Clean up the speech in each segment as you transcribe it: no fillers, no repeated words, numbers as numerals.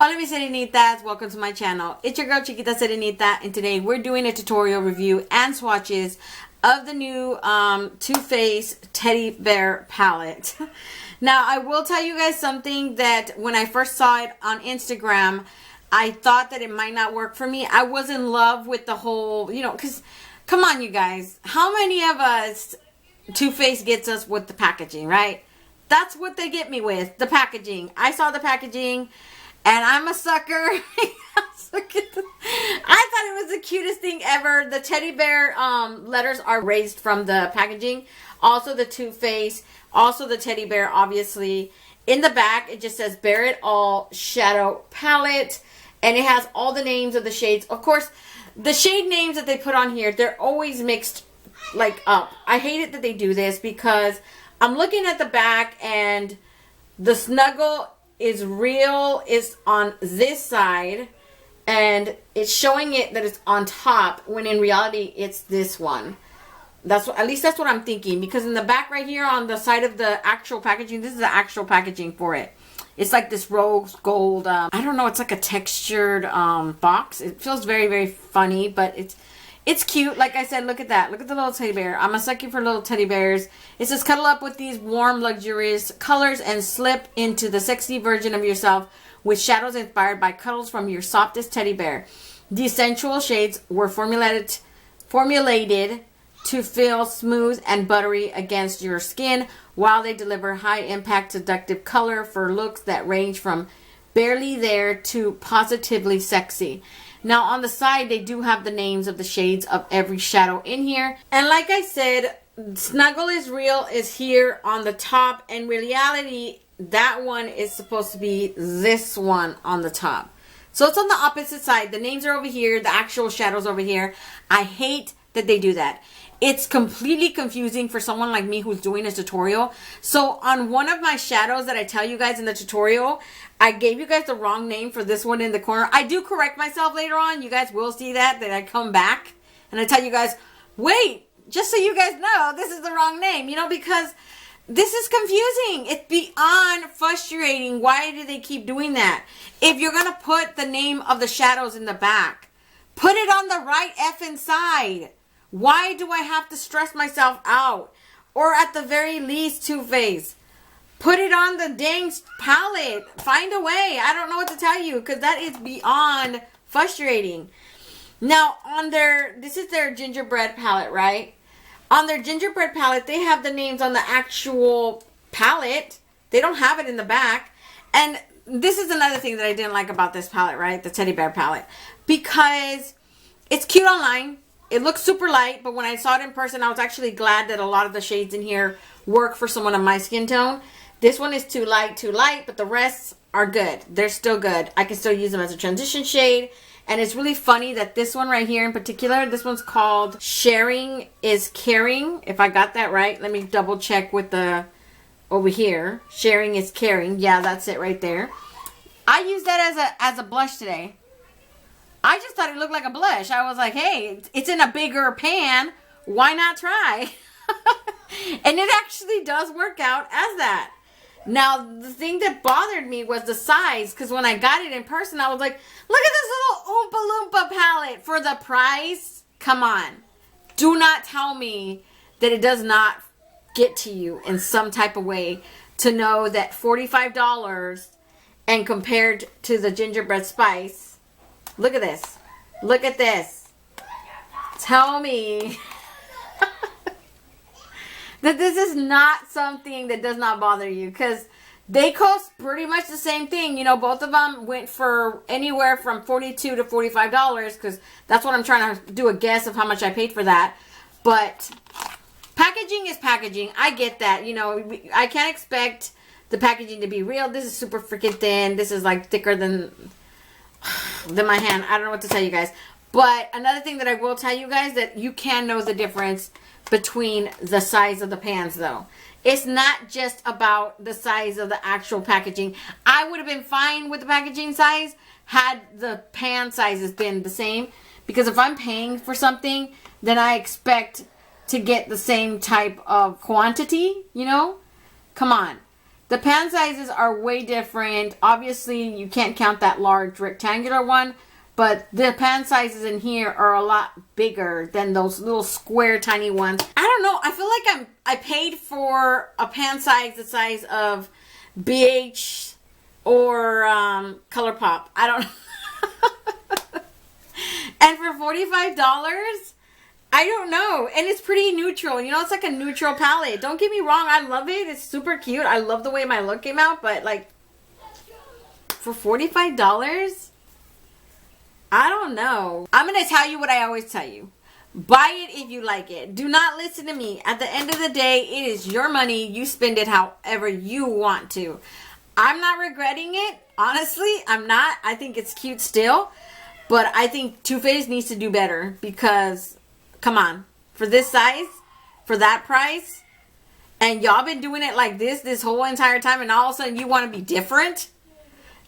Hola mis serenitas, welcome to my channel. It's your girl Chiquita Serenita, and today we're doing a tutorial review and swatches of the new Too Faced Teddy Bear palette. Now I will tell you guys something that when I first saw it on Instagram, I thought that it might not work for me. I was in love with the whole, because come on you guys, how many of us Too Faced gets us with the packaging, right? That's what they get me with, the packaging. I saw the packaging and I'm a sucker. I thought it was the cutest thing ever. The teddy bear letters are raised from the packaging. Also the Too Faced. Also the teddy bear, obviously. In the back, it just says Bear It All Shadow Palette. And it has all the names of the shades. Of course, the shade names that they put on here, they're always mixed up. I hate it that they do this because I'm looking at the back and the Snuggle is real, is on this side, and it's showing it that it's on top when in reality it's this one. That's what, at least that's what I'm thinking, because in the back right here on the side of the actual packaging, this is the actual packaging for it. It's like this rose gold, I don't know, it's like a textured box. It feels very, very funny, but it's cute. Like I said, look at that. Look at the little teddy bear. I'm a sucker for little teddy bears. It says cuddle up with these warm, luxurious colors and slip into the sexy version of yourself with shadows inspired by cuddles from your softest teddy bear. These sensual shades were formulated to feel smooth and buttery against your skin while they deliver high-impact, seductive color for looks that range from barely there to positively sexy. Now on the side, they do have the names of the shades of every shadow in here. And like I said, Snuggle is Real is here on the top. In reality, that one is supposed to be this one on the top. So it's on the opposite side. The names are over here. The actual shadows over here. I hate that they do that. It's completely confusing for someone like me who's doing a tutorial. So on one of my shadows that I tell you guys in the tutorial, I gave you guys the wrong name for this one in the corner. I do correct myself later on. You guys will see that I come back and I tell you guys, wait, just so you guys know, this is the wrong name, because this is confusing. It's beyond frustrating. Why do they keep doing that? If you're going to put the name of the shadows in the back, put it on the right effing side. Why do I have to stress myself out? Or at the very least, Too Faced, put it on the dang palette. Find a way. I don't know what to tell you because that is beyond frustrating. Now, this is their gingerbread palette, right? On their gingerbread palette, they have the names on the actual palette. They don't have it in the back. And this is another thing that I didn't like about this palette, right? The teddy bear palette. Because it's cute online. It looks super light, but when I saw it in person, I was actually glad that a lot of the shades in here work for someone of my skin tone. This one is too light, but the rest are good. They're still good. I can still use them as a transition shade. And it's really funny that this one right here in particular, this one's called Sharing is Caring. If I got that right, let me double check with the over here. Sharing is Caring. Yeah, that's it right there. I used that as a blush today. I just thought it looked like a blush. I was like, hey, it's in a bigger pan. Why not try? And it actually does work out as that. Now, the thing that bothered me was the size. Because when I got it in person, I was like, look at this little Oompa Loompa palette for the price. Come on. Do not tell me that it does not get to you in some type of way to know that $45 and compared to the gingerbread spice. Look at this. Look at this. Tell me that this is not something that does not bother you, because they cost pretty much the same thing. Both of them went for anywhere from $42 to $45 because that's what I'm trying to do a guess of how much I paid for that. But packaging is packaging. I get that. I can't expect the packaging to be real. This is super freaking thin. This is like thicker than my hand. I don't know what to tell you guys. But another thing that I will tell you guys, that you can know the difference between the size of the pans though. It's not just about the size of the actual packaging. I would have been fine with the packaging size had the pan sizes been the same. Because if I'm paying for something, then I expect to get the same type of quantity, Come on. The pan sizes are way different. Obviously, you can't count that large rectangular one, but the pan sizes in here are a lot bigger than those little square tiny ones. I don't know. I feel like I paid for a pan size the size of BH or ColourPop. I don't know. And for $45, I don't know. And it's pretty neutral. You know, it's like a neutral palette. Don't get me wrong. I love it. It's super cute. I love the way my look came out. But like, for $45? I don't know. I'm going to tell you what I always tell you. Buy it if you like it. Do not listen to me. At the end of the day, it is your money. You spend it however you want to. I'm not regretting it. Honestly, I'm not. I think it's cute still. But I think Too Faced needs to do better because, come on, for this size, for that price, and y'all been doing it like this whole entire time, and all of a sudden you want to be different?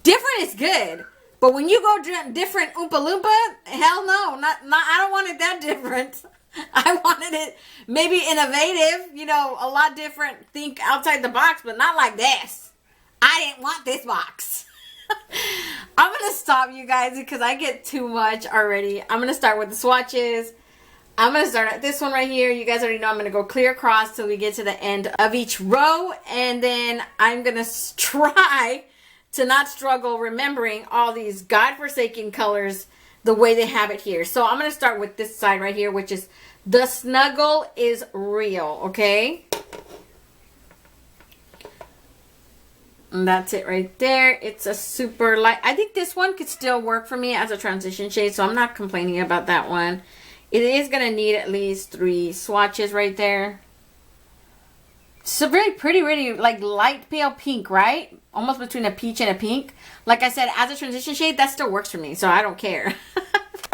Different is good. But when you go different Oompa Loompa, hell no. Not, I don't want it that different. I wanted it maybe innovative, you know, a lot different. Think outside the box, but not like this. I didn't want this box. I'm going to stop, you guys, because I get too much already. I'm going to start with the swatches. I'm going to start at this one right here. You guys already know I'm going to go clear across till we get to the end of each row. And then I'm going to try to not struggle remembering all these godforsaken colors the way they have it here. So I'm going to start with this side right here, which is The Snuggle is Real, okay? And that's it right there. It's a super light. I think this one could still work for me as a transition shade, so I'm not complaining about that one. It is going to need at least 3 swatches right there. So very pretty, really like light pale pink, right? Almost between a peach and a pink. Like I said, as a transition shade, that still works for me, so I don't care.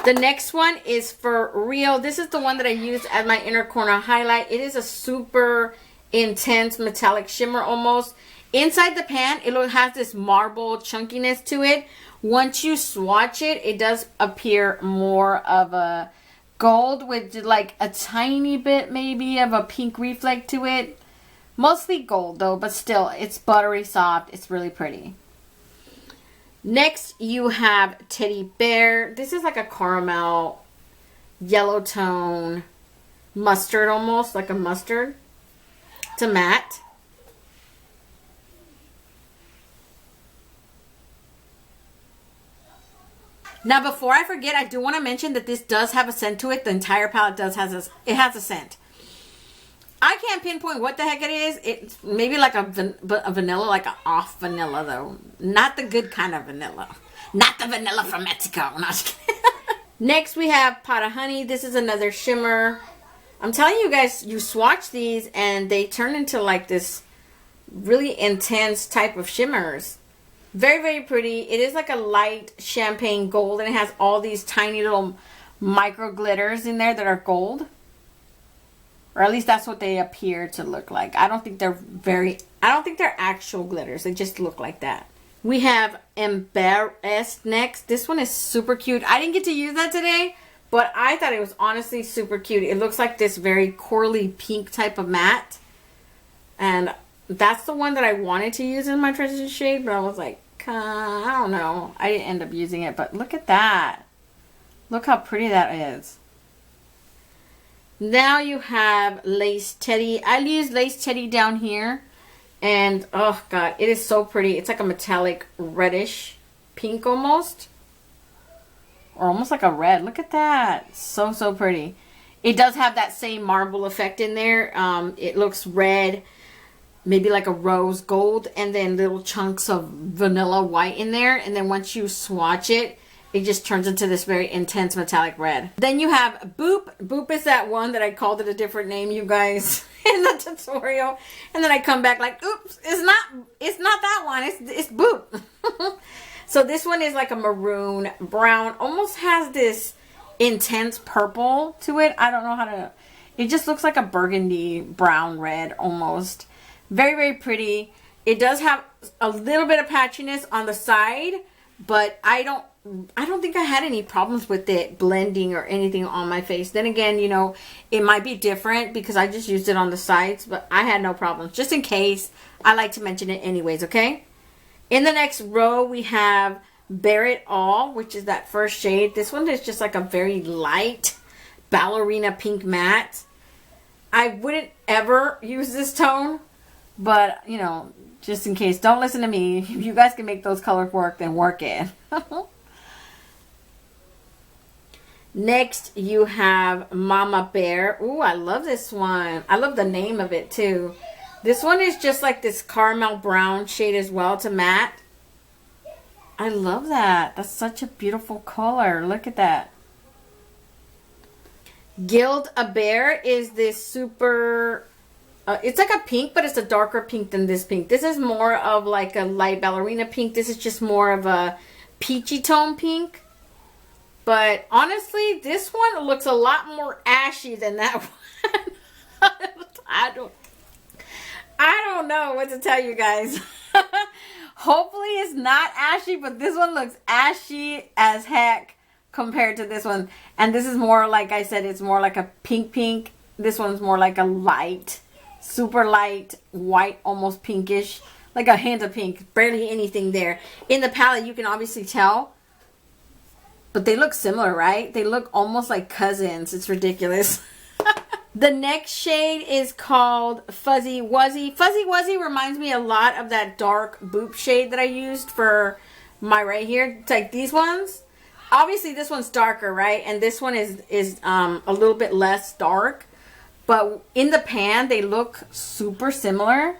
The next one is For Real. This is the one that I used as my inner corner highlight. It is a super intense metallic shimmer almost. Inside the pan, it has this marble chunkiness to it. Once you swatch it, it does appear more of a gold with like a tiny bit maybe of a pink reflect to it. Mostly gold though, but still, it's buttery soft. It's really pretty. Next, you have Teddy Bear. This is like a caramel, yellow tone, mustard almost, like a mustard. It's a matte. Now, before I forget, I do want to mention that this does have a scent to it. The entire palette has a scent. I can't pinpoint what the heck it is. It's maybe like a vanilla, like an off vanilla though. Not the good kind of vanilla. Not the vanilla from Mexico. No, just kidding. Next we have Pot of Honey. This is another shimmer. I'm telling you guys, you swatch these and they turn into like this really intense type of shimmers. Very, very pretty. It is like a light champagne gold and it has all these tiny little micro glitters in there that are gold. Or at least that's what they appear to look like. I don't think they're actual glitters. They just look like that. We have Embarrassed next. This one is super cute. I didn't get to use that today, but I thought it was honestly super cute. It looks like this very corally pink type of matte. And that's the one that I wanted to use in my transition shade, but I was like, I don't know. I didn't end up using it, but look at that. Look how pretty that is. Now you have Lace Teddy. I used Lace Teddy down here. And, oh, God, it is so pretty. It's like a metallic reddish pink almost. Or almost like a red. Look at that. So, so pretty. It does have that same marble effect in there. It looks red. Maybe like a rose gold. And then little chunks of vanilla white in there. And then once you swatch it, it just turns into this very intense metallic red. Then you have Boop. Boop is that one that I called it a different name, you guys, in the tutorial. And then I come back like, oops, it's not that one. It's Boop. So this one is like a maroon brown. Almost has this intense purple to it. I don't know how to... It just looks like a burgundy brown red almost. Very, very pretty. It does have a little bit of patchiness on the side. But I don't I don't think I had any problems with it blending or anything on my face. Then again, you know, it might be different because I just used it on the sides, but I had no problems. Just in case, I like to mention it anyways, okay? In the next row, we have Bare It All, which is that first shade. This one is just like a very light ballerina pink matte. I wouldn't ever use this tone, but, you know, just in case, don't listen to me. If you guys can make those colors work, then work it. Next, you have Mama Bear. Ooh, I love this one. I love the name of it, too. This one is just like this caramel brown shade as well to matte. I love that. That's such a beautiful color. Look at that. Gild a Bear is this super... it's like a pink, but it's a darker pink than this pink. This is more of like a light ballerina pink. This is just more of a peachy tone pink. But honestly, this one looks a lot more ashy than that one. I don't know what to tell you guys. Hopefully it's not ashy, but this one looks ashy as heck compared to this one. And this is more, like I said, it's more like a pink. This one's more like a light, super light, white, almost pinkish. Like a hint of pink. Barely anything there. In the palette, you can obviously tell. But they look similar, right? They look almost like cousins. It's ridiculous. The next shade is called Fuzzy Wuzzy. Fuzzy Wuzzy reminds me a lot of that dark boop shade that I used for my right here. It's like these ones. Obviously, this one's darker, right? And this one is a little bit less dark. But in the pan, they look super similar.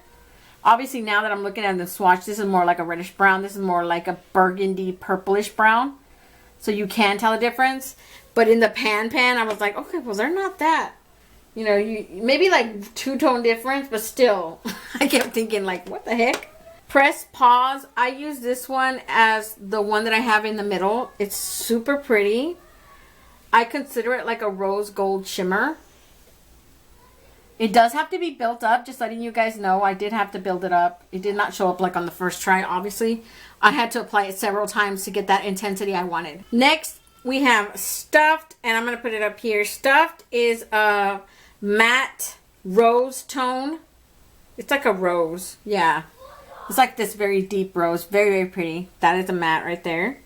Obviously, now that I'm looking at the swatch, this is more like a reddish brown. This is more like a burgundy purplish brown. So you can tell the difference. But in the pan, I was like, okay, well, they're not that. You know, maybe like two-tone difference, but still. I kept thinking like, what the heck? Press Pause. I use this one as the one that I have in the middle. It's super pretty. I consider it like a rose gold shimmer. It does have to be built up, just letting you guys know. I did have to build it up. It did not show up like on the first try, obviously. I had to apply it several times to get that intensity I wanted. Next, we have Stuffed, and I'm going to put it up here. Stuffed is a matte rose tone. It's like a rose. Yeah. It's like this very deep rose. Very, very pretty. That is a matte right there.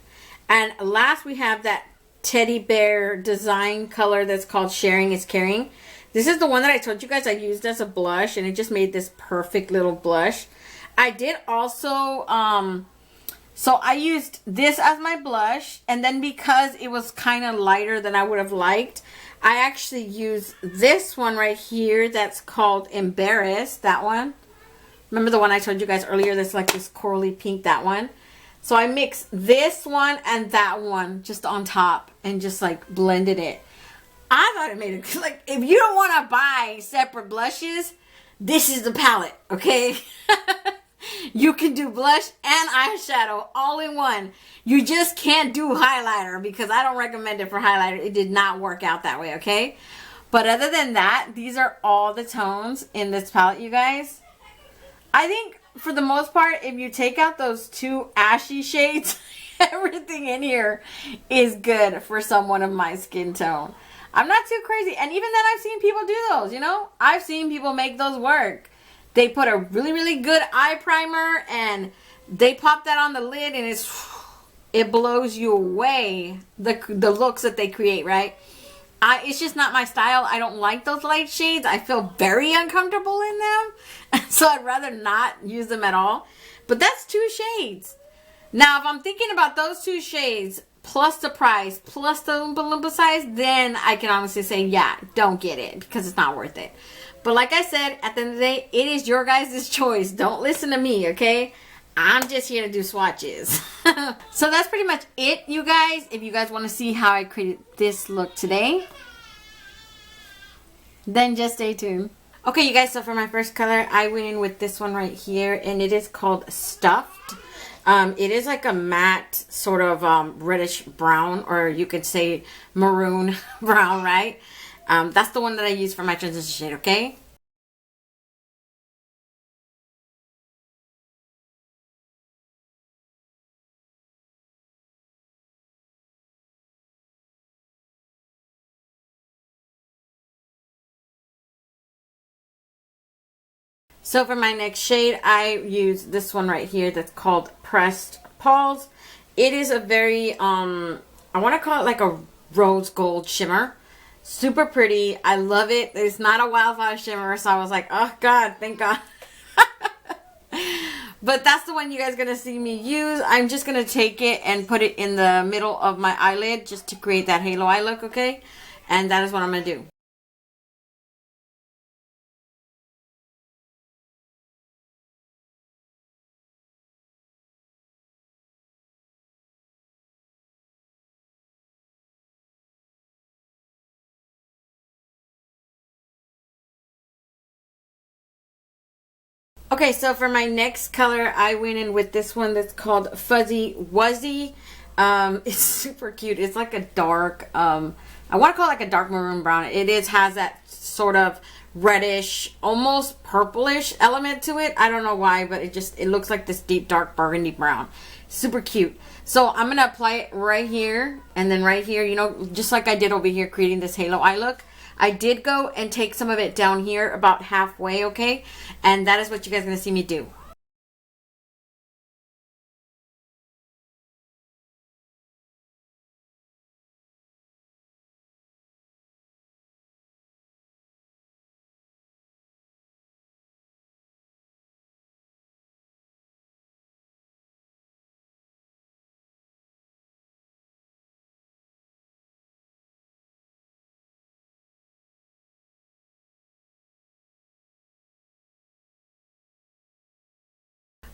And last, we have that teddy bear design color that's called Sharing is Caring. This is the one that I told you guys I used as a blush, and it just made this perfect little blush. I did also, so I used this as my blush, and then because it was kind of lighter than I would have liked, I actually used this one right here that's called Embarrassed, that one. Remember the one I told you guys earlier that's like this corally pink, that one? So I mixed this one and that one just on top and just like blended it. I thought it made it, like, if you don't want to buy separate blushes, this is the palette, okay? You can do blush and eyeshadow all in one. You just can't do highlighter because I don't recommend it for highlighter. It did not work out that way, okay? But other than that, these are all the tones in this palette, you guys. I think for the most part, if you take out those two ashy shades, everything in here is good for someone of my skin tone. I'm not too crazy. And even then, I've seen people do those, you know? I've seen people make those work. They put a really, really good eye primer and they pop that on the lid and it blows you away, the looks that they create, right? It's just not my style. I don't like those light shades. I feel very uncomfortable in them. So I'd rather not use them at all. But that's two shades. Now, if I'm thinking about those two shades, plus the price, plus the Oompa Loompa size, then I can honestly say, yeah, don't get it because it's not worth it. But like I said, at the end of the day, it is your guys' choice. Don't listen to me, okay? I'm just here to do swatches. So that's pretty much it, you guys. If you guys want to see how I created this look today, then just stay tuned. Okay, you guys, so for my first color, I went in with this one right here, and it is called Stuffed. It is like a matte sort of reddish brown, or you could say maroon brown, right? That's the one that I use for my transition shade, okay? So for my next shade, I use this one right here that's called Pressed Pause. It is a very, I want to call it like a rose gold shimmer. Super pretty. I love it. It's not a wildflower shimmer, so I was like, oh God, thank God. But that's the one you guys are going to see me use. I'm just going to take it and put it in the middle of my eyelid just to create that halo eye look, okay? And that is what I'm going to do. Okay, so for my next color, I went in with this one that's called Fuzzy Wuzzy. It's super cute. It's like a dark, I want to call it like a dark maroon brown. It has that sort of reddish, almost purplish element to it. I don't know why, but it looks like this deep, dark burgundy brown. Super cute. So I'm going to apply it right here and then right here, you know, just like I did over here creating this halo eye look. I did go and take some of it down here about halfway, okay? And that is what you guys are going to see me do.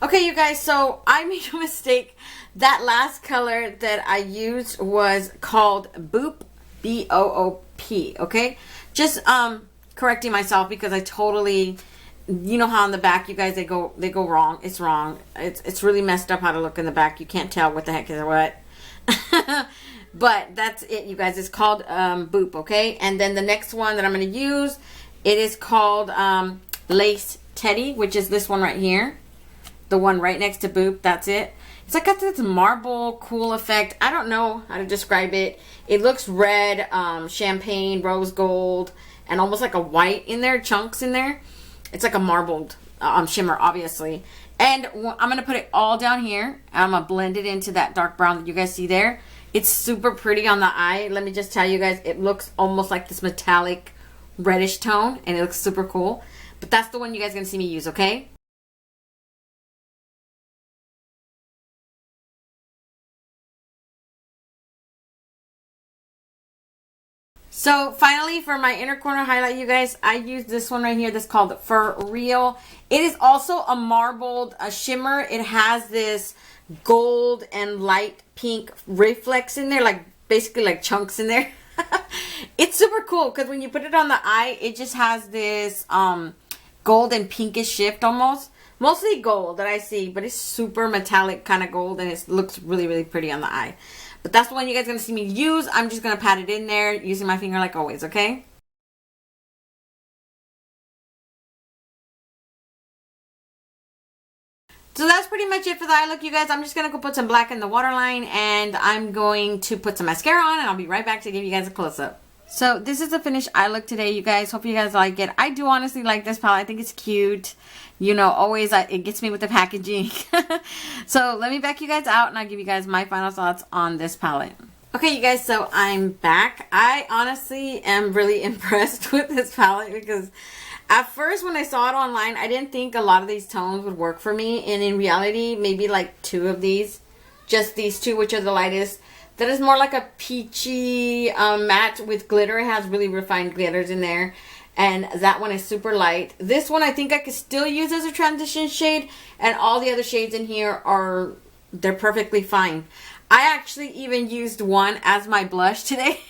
Okay, you guys, so I made a mistake. That last color that I used was called Boop, B-O-O-P, okay? Just correcting myself because I totally, you know how in the back, you guys, they go wrong. It's wrong. It's really messed up how to look in the back. You can't tell what the heck is what. But that's it, you guys. It's called Boop, okay? And then the next one that I'm going to use, it is called Lace Teddy, which is this one right here. The one right next to Boop, that's it. It's like got this marble cool effect. I don't know how to describe it. It looks red, champagne, rose gold, and almost like a white in there, chunks in there. It's like a marbled shimmer, obviously. And I'm going to put it all down here. I'm going to blend it into that dark brown that you guys see there. It's super pretty on the eye. Let me just tell you guys, it looks almost like this metallic reddish tone, and it looks super cool. But that's the one you guys are going to see me use, okay? So finally, for my inner corner highlight, you guys, I used this one right here that's called For Real. It is also a marbled shimmer. It has this gold and light pink reflex in there, like basically like chunks in there. It's super cool because when you put it on the eye, it just has this gold and pinkish shift almost. Mostly gold that I see, but it's super metallic kind of gold, and it looks really, really pretty on the eye. But that's the one you guys are going to see me use. I'm just going to pat it in there using my finger like always, okay? So that's pretty much it for the eye look, you guys. I'm just going to go put some black in the waterline, and I'm going to put some mascara on, and I'll be right back to give you guys a close-up. So this is the finished eye look today, you guys. Hope you guys like it. I do honestly like this palette. I think it's cute. You know, always it gets me with the packaging. So let me back you guys out, and I'll give you guys my final thoughts on this palette. Okay, you guys, so I'm back. I honestly am really impressed with this palette because at first when I saw it online, I didn't think a lot of these tones would work for me. And in reality, maybe like two of these, just these two, which are the lightest. That is more like a peachy matte with glitter. It has really refined glitters in there. And that one is super light. This one I think I could still use as a transition shade. And all the other shades in here they're perfectly fine. I actually even used one as my blush today.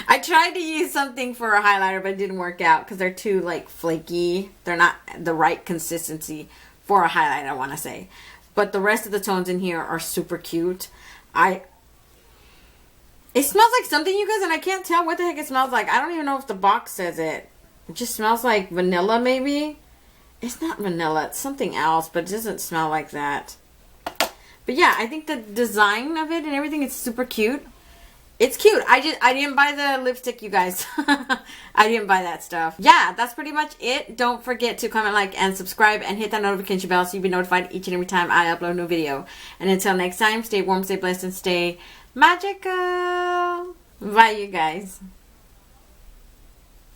I tried to use something for a highlighter, but it didn't work out because they're too like flaky. They're not the right consistency for a highlight, I want to say. But the rest of the tones in here are super cute. It smells like something, you guys, and I can't tell what the heck it smells like. I don't even know if the box says it. It just smells like vanilla, maybe. It's not vanilla. It's something else, but it doesn't smell like that. But yeah, I think the design of it and everything is super cute. It's cute. I didn't buy the lipstick, you guys. I didn't buy that stuff. Yeah, that's pretty much it. Don't forget to comment, like, and subscribe, and hit that notification bell so you'll be notified each and every time I upload a new video. And until next time, stay warm, stay blessed, and stay magical. Bye, you guys.